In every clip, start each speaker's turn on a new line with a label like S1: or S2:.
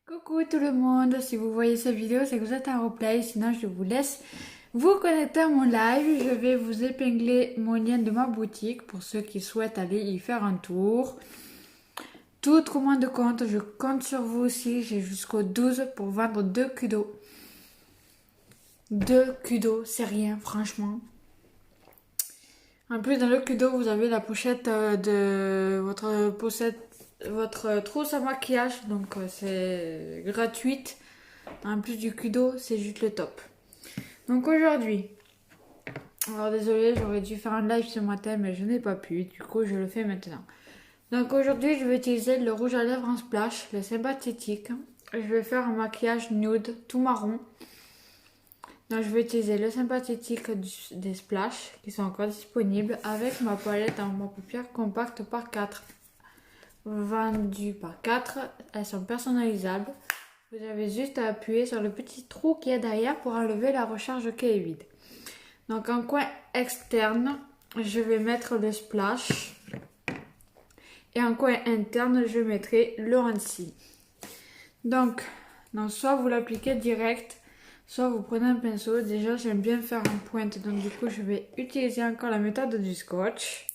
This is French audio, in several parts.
S1: Coucou tout le monde, si vous voyez cette vidéo c'est que vous êtes en replay, sinon je vous laisse vous connecter à mon live. Je vais vous épingler mon lien de ma boutique pour ceux qui souhaitent aller y faire un tour. Tout autrement de compte, je compte sur vous aussi, j'ai jusqu'au 12 pour vendre 2 kudos. 2 kudos, c'est rien franchement. En plus dans le kudo vous avez la pochette de votre trousse à maquillage, donc c'est gratuite. En plus du kudo, c'est juste le top. Donc aujourd'hui, alors désolé, j'aurais dû faire un live ce matin, mais je n'ai pas pu, du coup je le fais maintenant. Donc aujourd'hui, je vais utiliser le rouge à lèvres en splash, le sympathique. Je vais faire un maquillage nude, tout marron. Donc je vais utiliser le sympathique des splash, qui sont encore disponibles, avec ma palette en ma paupière compacte par 4. Vendues par 4, elles sont personnalisables. Vous avez juste à appuyer sur le petit trou qui est derrière pour enlever la recharge qui est vide. Donc en coin externe, je vais mettre le splash. Et en coin interne, je mettrai le Hansi. Donc, soit vous l'appliquez direct, soit vous prenez un pinceau. Déjà, j'aime bien faire en pointe. Donc du coup, je vais utiliser encore la méthode du scotch.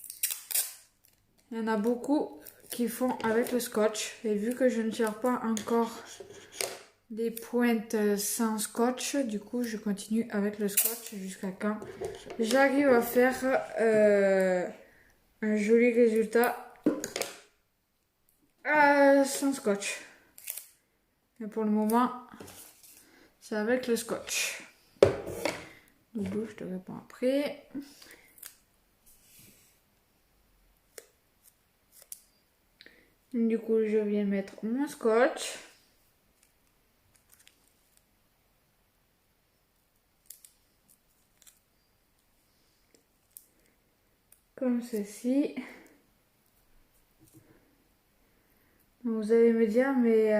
S1: Il y en a beaucoup qui font avec le scotch. Et vu que je ne tire pas encore des pointes sans scotch, du coup je continue avec le scotch jusqu'à quand j'arrive à faire un joli résultat sans scotch. Mais pour le moment c'est avec le scotch. Doudou, je te réponds après. Du coup je viens mettre mon scotch. Comme ceci. Vous allez me dire, mais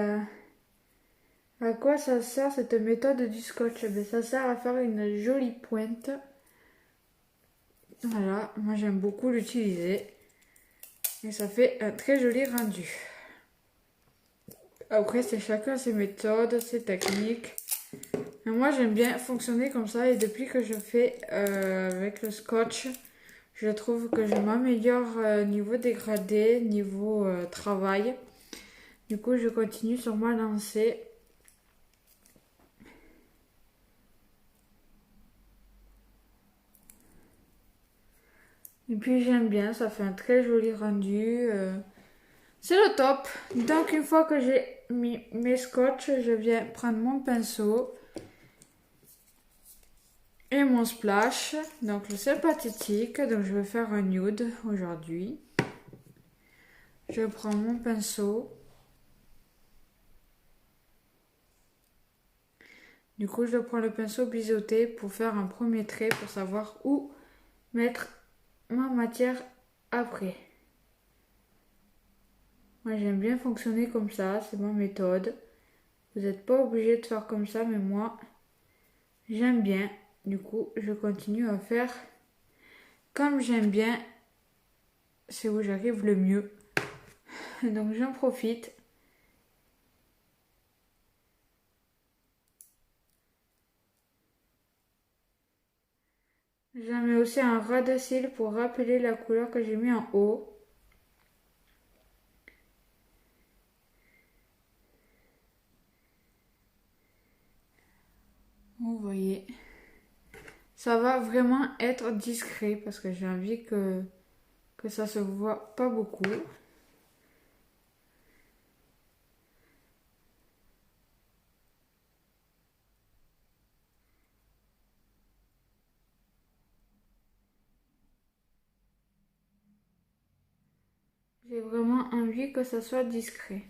S1: à quoi ça sert cette méthode du scotch? Ben, ça sert à faire une jolie pointe. Voilà, moi j'aime beaucoup l'utiliser. Et ça fait un très joli rendu. Après, c'est chacun ses méthodes, ses techniques. Et moi j'aime bien fonctionner comme ça. Et depuis que je fais avec le scotch, je trouve que je m'améliore niveau dégradé, niveau travail. Du coup, je continue sur ma lancée. Et puis j'aime bien, ça fait un très joli rendu. C'est le top. Donc une fois que j'ai mis mes scotch, je viens prendre mon pinceau et mon splash. Donc le sympathique, donc je vais faire un nude aujourd'hui. Je prends mon pinceau. Du coup, je prends le pinceau biseauté pour faire un premier trait pour savoir où mettre ma matière après. Moi, j'aime bien fonctionner comme ça, c'est ma méthode. Vous n'êtes pas obligé de faire comme ça, mais moi, j'aime bien. Du coup, je continue à faire comme j'aime bien. C'est où j'arrive le mieux. Donc, j'en profite. J'en mets aussi un ras de cils pour rappeler la couleur que j'ai mis en haut. Vous voyez. Ça va vraiment être discret parce que j'ai envie que ça se voit pas beaucoup. J'ai vraiment envie que ça soit discret.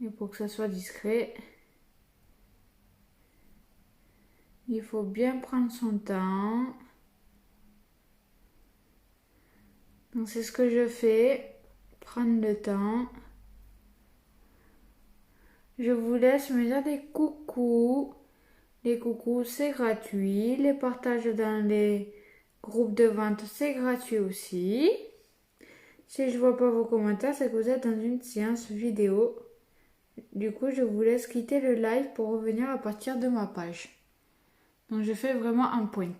S1: Et pour que ça soit discret, il faut bien prendre son temps. Donc c'est ce que je fais, prendre le temps. Je vous laisse me dire des coucous. Les coucous, c'est gratuit. Les partages dans les groupes de vente, c'est gratuit aussi. Si je vois pas vos commentaires, c'est que vous êtes dans une séance vidéo. Du coup, je vous laisse quitter le live pour revenir à partir de ma page. Donc, je fais vraiment un point.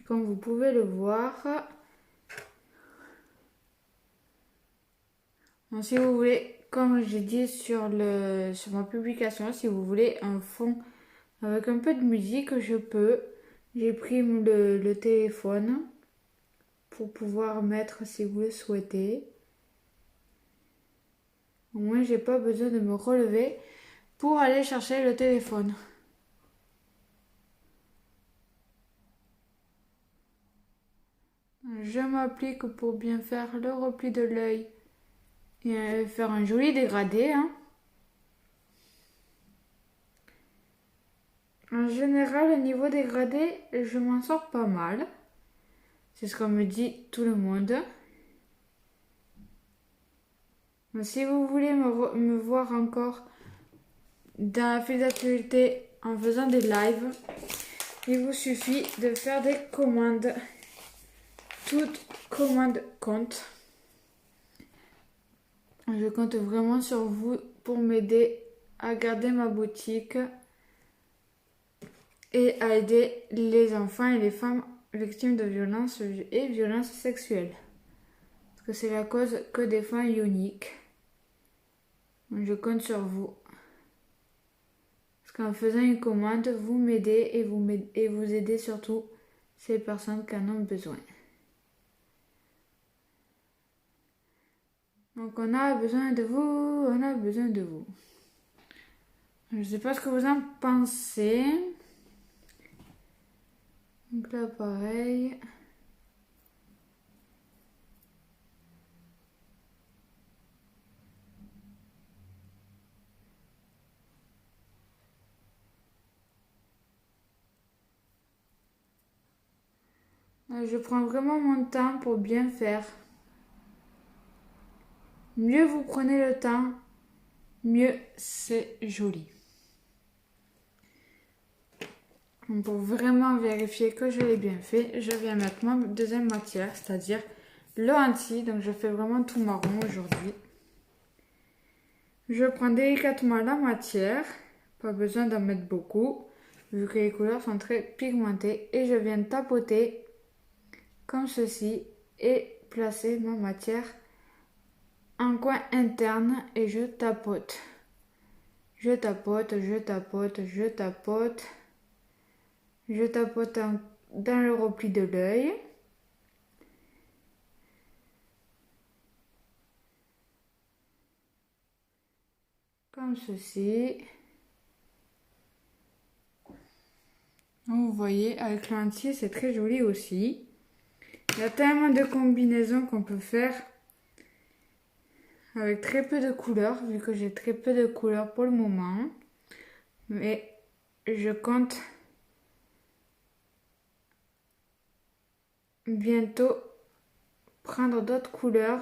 S1: Comme vous pouvez le voir. Donc, si vous voulez, comme j'ai dit sur ma publication, si vous voulez un fond avec un peu de musique, je peux. J'ai pris le téléphone pour pouvoir mettre si vous le souhaitez. Au moins, j'ai pas besoin de me relever pour aller chercher le téléphone. Je m'applique pour bien faire le repli de l'œil et faire un joli dégradé. En général, au niveau dégradé, je m'en sors pas mal. C'est ce qu'on me dit tout le monde. Mais si vous voulez me voir encore dans la file d'actualité en faisant des lives, il vous suffit de faire des commandes. Toute commande compte. Je compte vraiment sur vous pour m'aider à garder ma boutique et à aider les enfants et les femmes victimes de violences et violences sexuelles. Parce que c'est la cause que défend Unique. Je compte sur vous. Parce qu'en faisant une commande, vous m'aidez et vous aidez surtout ces personnes qui en ont besoin. Donc on a besoin de vous, on a besoin de vous. Je ne sais pas ce que vous en pensez. Donc là pareil. Je prends vraiment mon temps pour bien faire. Mieux vous prenez le temps, mieux c'est joli. Donc pour vraiment vérifier que je l'ai bien fait, je viens mettre ma deuxième matière, c'est-à-dire le hanti. Donc je fais vraiment tout marron aujourd'hui. Je prends délicatement la matière, pas besoin d'en mettre beaucoup, vu que les couleurs sont très pigmentées. Et je viens tapoter comme ceci et placer ma matière en coin interne et je tapote. Je tapote, je tapote, je tapote. Je tapote dans le repli de l'œil. Comme ceci. Donc vous voyez, avec l'entier, c'est très joli aussi. Il y a tellement de combinaisons qu'on peut faire avec très peu de couleurs, vu que j'ai très peu de couleurs pour le moment. Mais je compte bientôt prendre d'autres couleurs.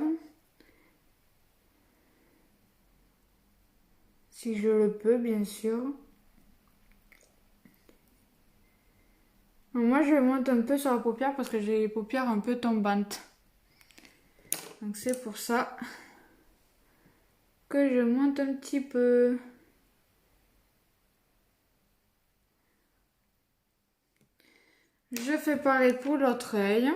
S1: Si je le peux, bien sûr. Donc moi, je monte un peu sur la paupière parce que j'ai les paupières un peu tombantes. Donc c'est pour ça que je monte un petit peu. Je fais pareil pour l'autre œil.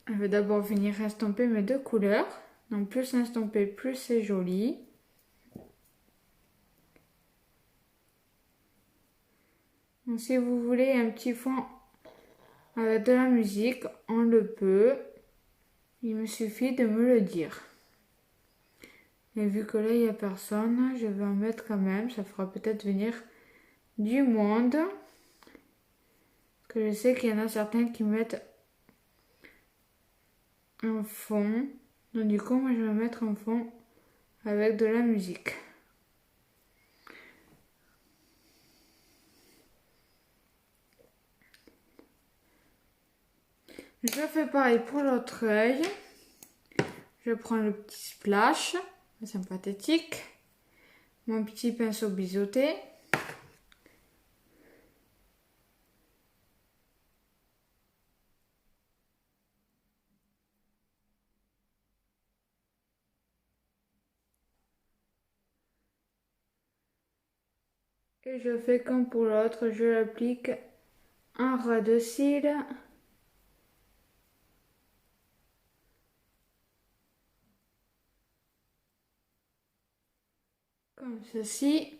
S1: Je vais d'abord venir estomper mes deux couleurs. Donc plus estomper, plus c'est joli. Donc, si vous voulez un petit fond avec de la musique, on le peut. Il me suffit de me le dire. Et vu que là il n'y a personne, je vais en mettre quand même. Ça fera peut-être venir du monde. Parce que je sais qu'il y en a certains qui mettent un fond. Donc du coup, moi je vais mettre un fond avec de la musique. Je fais pareil pour l'autre œil. Je prends le petit splash, sympathique, mon petit pinceau biseauté. Et je fais comme pour l'autre, je l'applique un ras de cils. Comme ceci.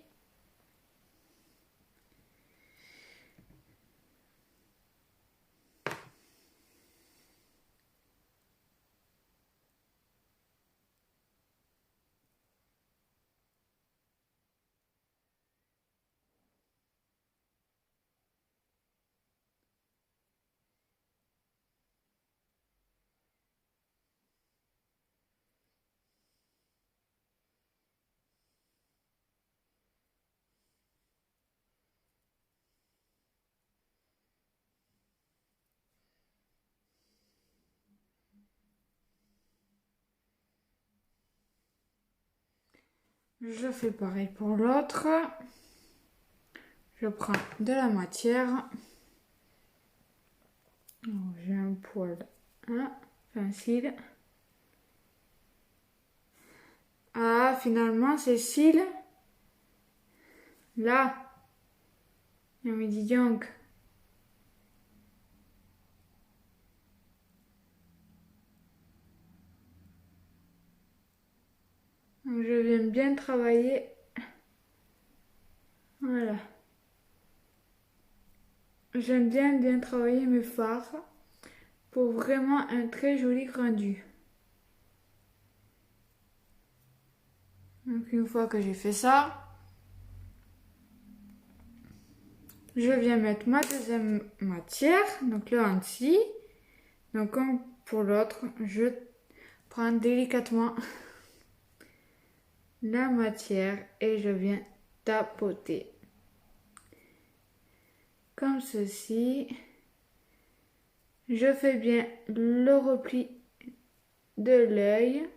S1: Je fais pareil pour l'autre. Je prends de la matière. J'ai un poil, un cil. Ah, finalement, ces cils, là, il me dit donc. Donc, je viens bien travailler. Voilà. J'aime bien travailler mes fards pour vraiment un très joli rendu. Donc, une fois que j'ai fait ça, je viens mettre ma deuxième matière, donc le anti. Donc, comme pour l'autre, je prends délicatement la matière et je viens tapoter. Comme ceci. Je fais bien le repli de l'œil.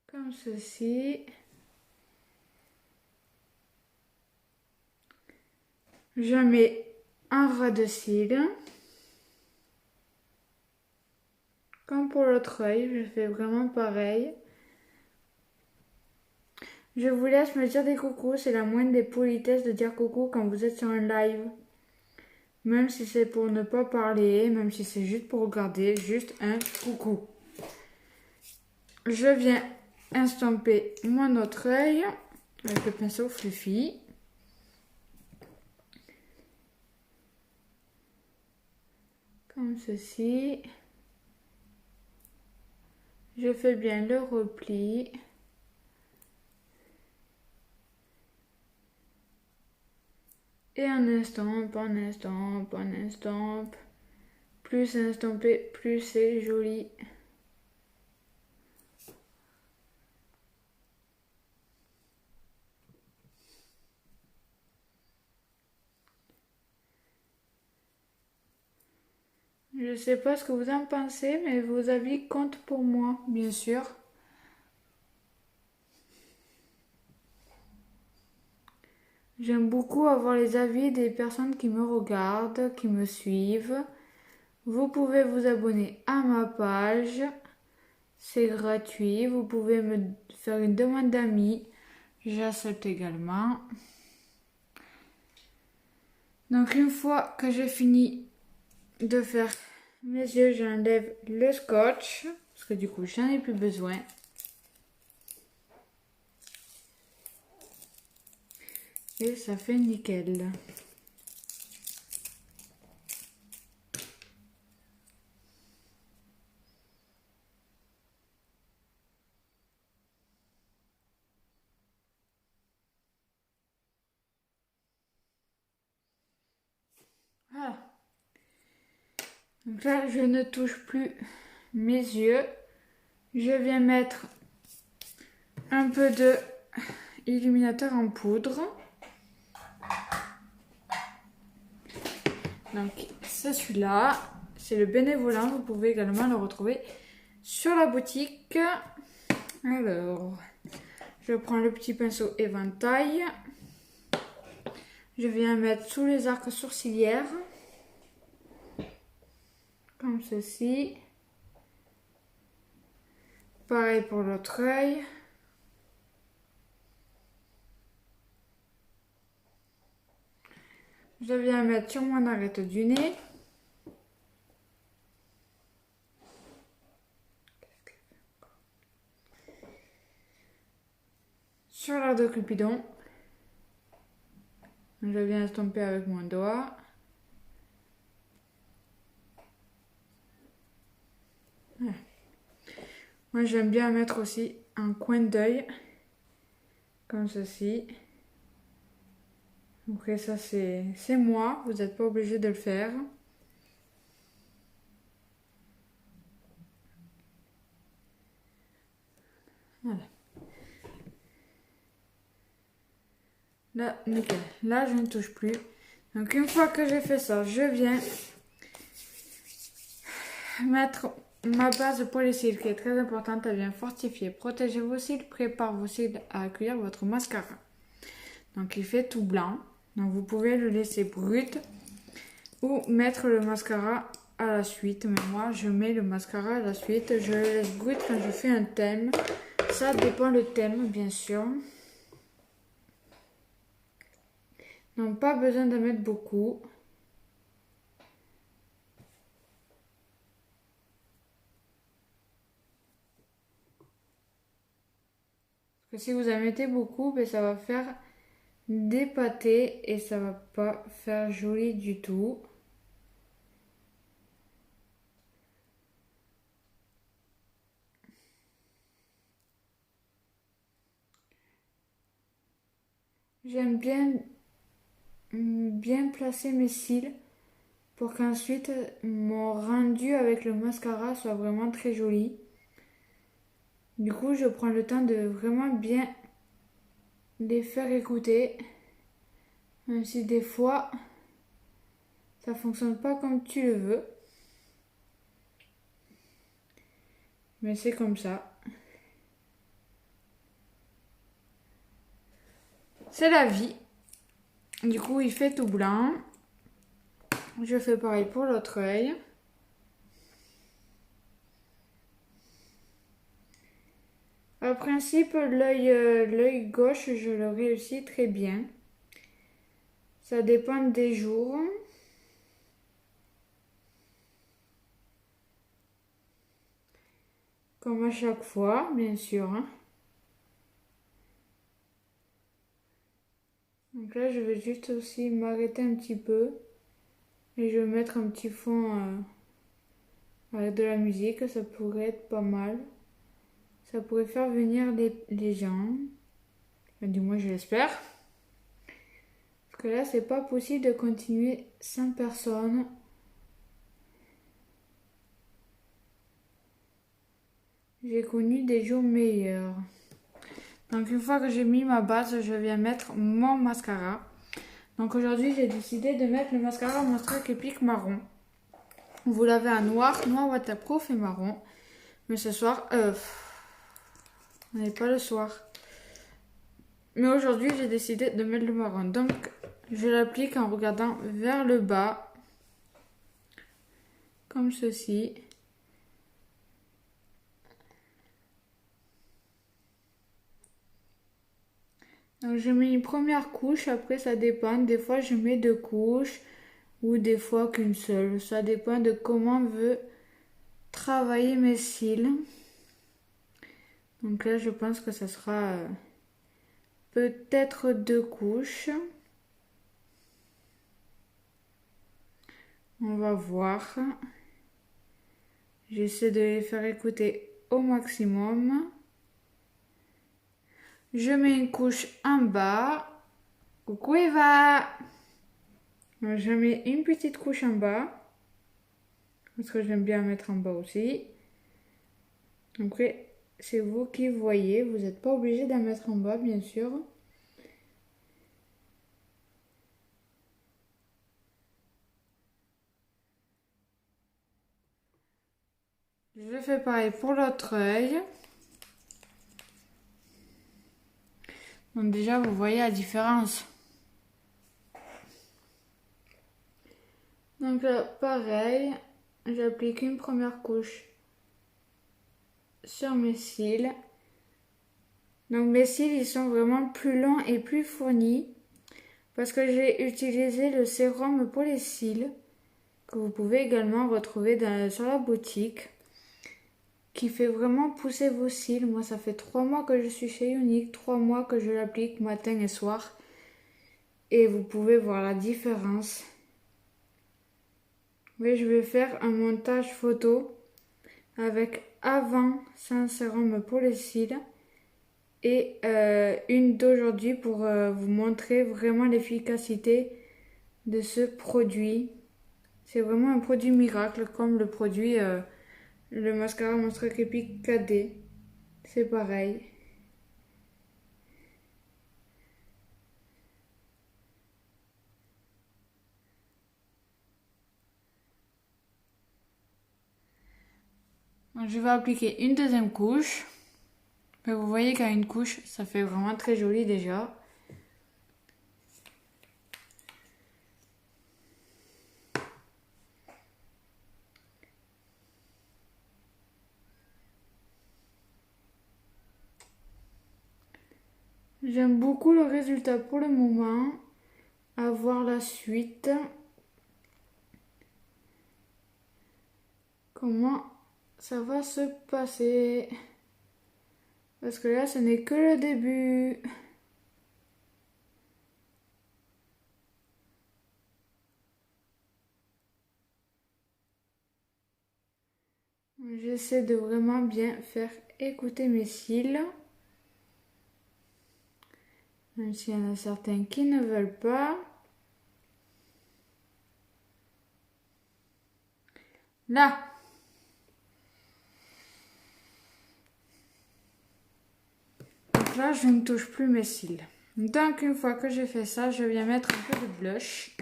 S1: Comme ceci. Je mets un ras de cils. Comme pour l'autre œil, je fais vraiment pareil. Je vous laisse me dire des coucous, c'est la moindre des politesses de dire coucou quand vous êtes sur un live. Même si c'est pour ne pas parler, même si c'est juste pour regarder, juste un coucou. Je viens estomper mon autre œil avec le pinceau Fluffy. Comme ceci. Je fais bien le repli. Et un estompe, un estompe, un estompe. Plus c'est estampé, plus c'est joli. Je sais pas ce que vous en pensez, mais vos avis comptent pour moi, bien sûr. J'aime beaucoup avoir les avis des personnes qui me regardent, qui me suivent. Vous pouvez vous abonner à ma page. C'est gratuit. Vous pouvez me faire une demande d'amis. J'accepte également. Donc une fois que j'ai fini de faire mes yeux, j'enlève le scotch. Parce que du coup, j'en ai plus besoin. Et ça fait nickel. Voilà. Donc là, je ne touche plus mes yeux. Je viens mettre un peu de illuminateur en poudre. Donc c'est celui-là. C'est le bénévolat. Vous pouvez également le retrouver sur la boutique. Alors, je prends le petit pinceau éventail. Je viens mettre sous les arcs sourcilières. Comme ceci. Pareil pour l'autre œil. Je viens mettre sur mon arête du nez. Sur l'air de Cupidon. Je viens estomper avec mon doigt. Voilà. Moi j'aime bien mettre aussi un coin d'œil. Comme ceci. Après ça c'est moi, vous n'êtes pas obligé de le faire. Voilà. Là, nickel. Là, je ne touche plus. Donc, une fois que j'ai fait ça, je viens mettre ma base pour les cils qui est très importante. Elle vient fortifier, protéger vos cils, prépare vos cils à accueillir votre mascara. Donc, il fait tout blanc. Donc, vous pouvez le laisser brut ou mettre le mascara à la suite. Mais moi, je mets le mascara à la suite. Je le laisse brut quand je fais un thème. Ça dépend le thème, bien sûr. Donc, pas besoin de mettre beaucoup. Parce que si vous en mettez beaucoup, ben, ça va faire des pâtés et ça va pas faire joli du tout. J'aime bien placer mes cils pour qu'ensuite mon rendu avec le mascara soit vraiment très joli. Du coup, je prends le temps de vraiment bien les faire écouter. Même si des fois, ça fonctionne pas comme tu le veux. Mais c'est comme ça. C'est la vie. Du coup, il fait tout blanc. Je fais pareil pour l'autre œil. En principe, l'œil gauche, je le réussis très bien. Ça dépend des jours. Comme à chaque fois, bien sûr. Donc là, je vais juste aussi m'arrêter un petit peu. Et je vais mettre un petit fond avec de la musique. Ça pourrait être pas mal. Ça pourrait faire venir les gens. Enfin, du moins, je l'espère. Parce que là, c'est pas possible de continuer sans personne. J'ai connu des jours meilleurs. Donc une fois que j'ai mis ma base, je viens mettre mon mascara. Donc aujourd'hui, j'ai décidé de mettre le mascara Monster Epic marron. Vous l'avez en noir waterproof et marron. Mais ce soir, on n'est pas le soir. Mais aujourd'hui, j'ai décidé de mettre le marron. Donc, je l'applique en regardant vers le bas. Comme ceci. Donc, je mets une première couche. Après, ça dépend. Des fois, je mets 2 couches. Ou des fois qu'une seule. Ça dépend de comment on veut travailler mes cils. Donc là, je pense que ça sera peut-être 2 couches. On va voir. J'essaie de les faire écouter au maximum. Je mets une couche en bas. Coucou Eva! Je mets une petite couche en bas. Parce que j'aime bien mettre en bas aussi. Après, c'est vous qui voyez. Vous n'êtes pas obligé d'en mettre en bas, bien sûr. Je fais pareil pour l'autre œil. Donc déjà, vous voyez la différence. Donc là, pareil. j'applique une première couche sur mes cils. Donc mes cils, ils sont vraiment plus longs et plus fournis parce que j'ai utilisé le sérum pour les cils que vous pouvez également retrouver sur la boutique, qui fait vraiment pousser vos cils. Moi, ça fait 3 mois que je suis chez Younique, 3 mois que je l'applique matin et soir. Et vous pouvez voir la différence. Mais je vais faire un montage photo avec avant sans sérum pour les cils et une d'aujourd'hui pour vous montrer vraiment l'efficacité de ce produit. C'est vraiment un produit miracle comme le produit le mascara Monster Epic KD. C'est pareil. Donc, je vais appliquer une deuxième couche. Mais vous voyez qu'à une couche, ça fait vraiment très joli déjà. J'aime beaucoup le résultat pour le moment. À voir la suite. Comment ça va se passer. Parce que là, ce n'est que le début. J'essaie de vraiment bien faire écouter mes cils. Même s'il y en a certains qui ne veulent pas. Là. Donc là, je ne touche plus mes cils. Donc une fois que j'ai fait ça, je viens mettre un peu de blush.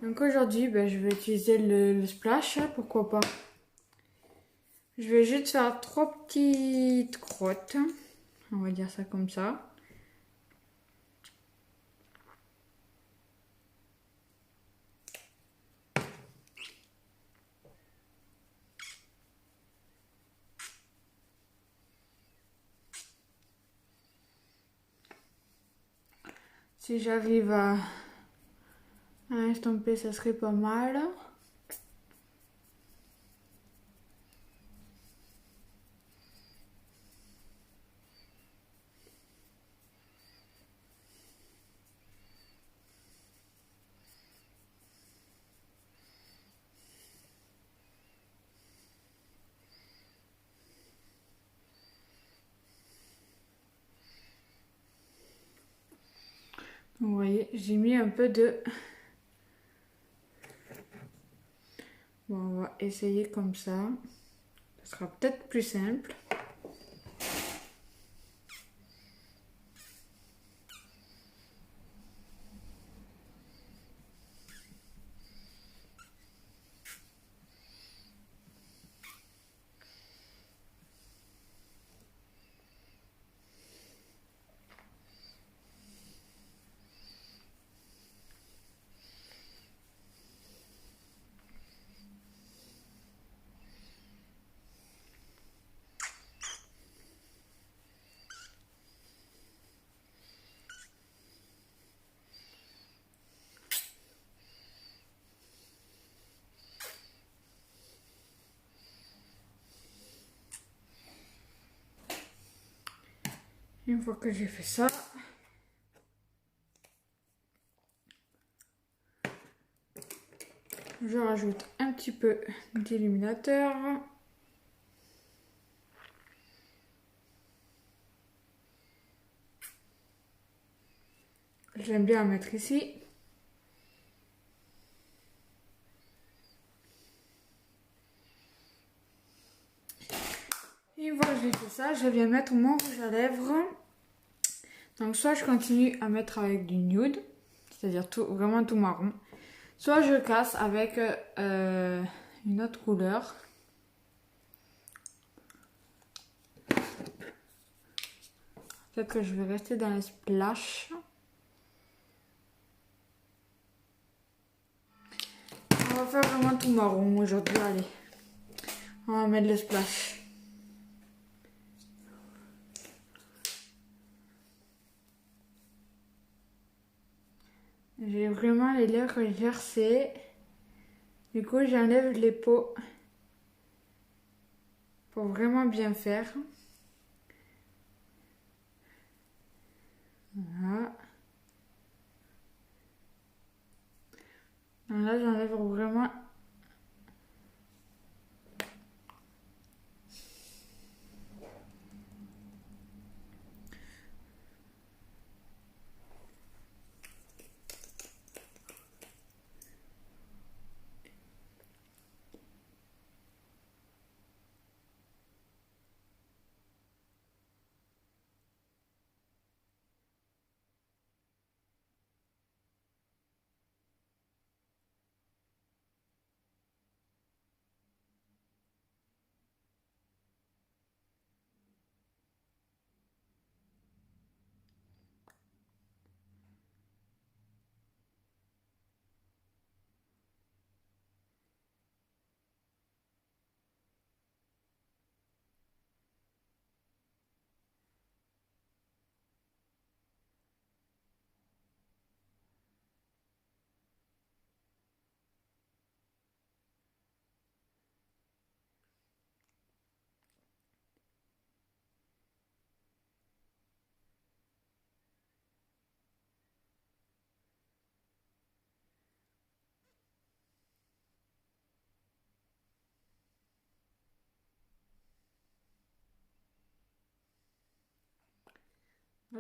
S1: Donc aujourd'hui, je vais utiliser le splash, pourquoi pas. Je vais juste faire 3 petites crottes. On va dire ça comme ça. Si j'arrive à estomper, ça serait pas mal. Vous voyez, j'ai mis un peu de... Bon, on va essayer comme ça. Ça sera peut-être plus simple. Une fois que j'ai fait ça, je rajoute un petit peu d'illuminateur. J'aime bien en mettre ici. Et voilà, j'ai fait ça. Je viens mettre mon rouge à lèvres. Donc soit je continue à mettre avec du nude, c'est-à-dire vraiment tout marron. Soit je casse avec une autre couleur. Peut-être que je vais rester dans les splash. va faire vraiment tout marron aujourd'hui, allez. On va mettre le splash. J'ai vraiment les lèvres gercées. Du coup, j'enlève les peaux pour vraiment bien faire. Voilà. Donc là, j'enlève vraiment.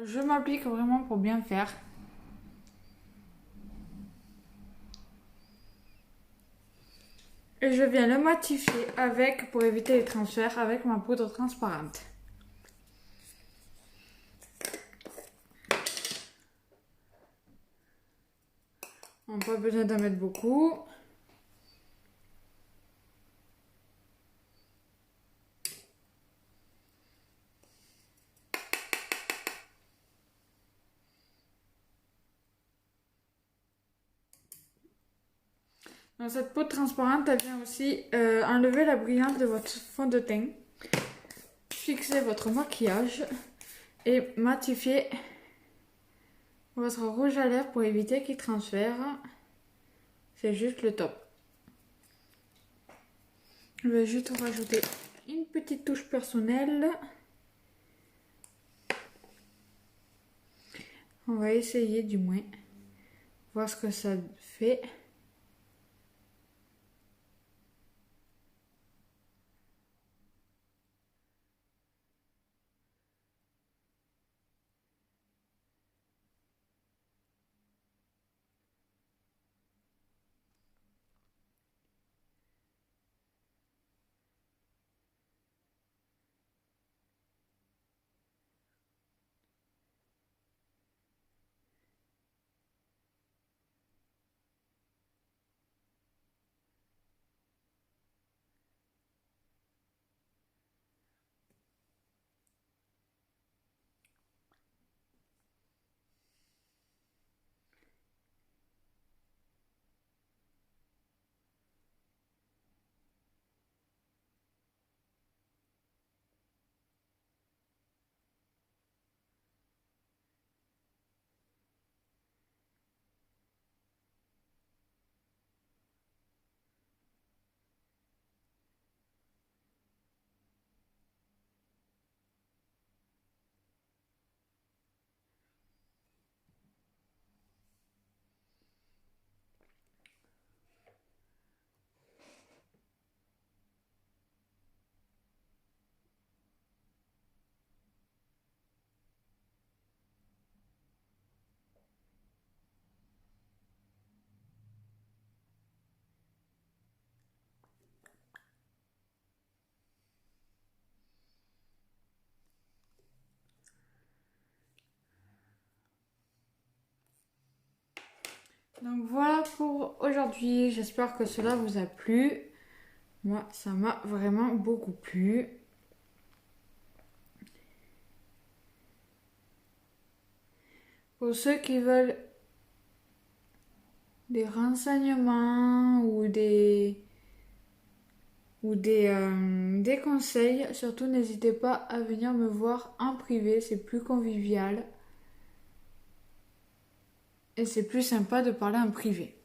S1: Je m'applique vraiment pour bien faire. Et je viens le matifier avec, pour éviter les transferts, avec ma poudre transparente. On n'a pas besoin d'en mettre beaucoup. Donc cette poudre transparente, elle vient aussi enlever la brillance de votre fond de teint. Fixer votre maquillage et matifier votre rouge à lèvres pour éviter qu'il transfère. C'est juste le top. Je vais juste rajouter une petite touche personnelle. On va essayer du moins, voir ce que ça fait. Donc voilà pour aujourd'hui. J'espère que cela vous a plu. Moi, ça m'a vraiment beaucoup plu. Pour ceux qui veulent des renseignements ou des conseils, surtout n'hésitez pas à venir me voir en privé, c'est plus convivial et c'est plus sympa de parler en privé.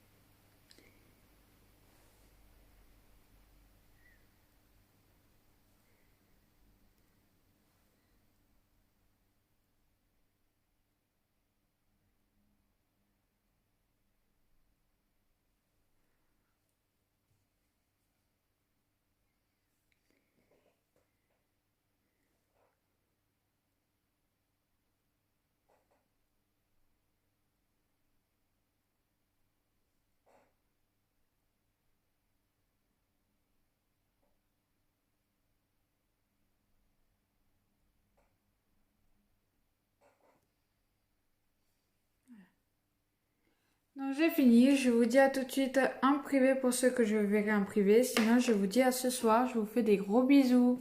S1: Donc j'ai fini, je vous dis à tout de suite en privé pour ceux que je verrai en privé, sinon je vous dis à ce soir, je vous fais des gros bisous.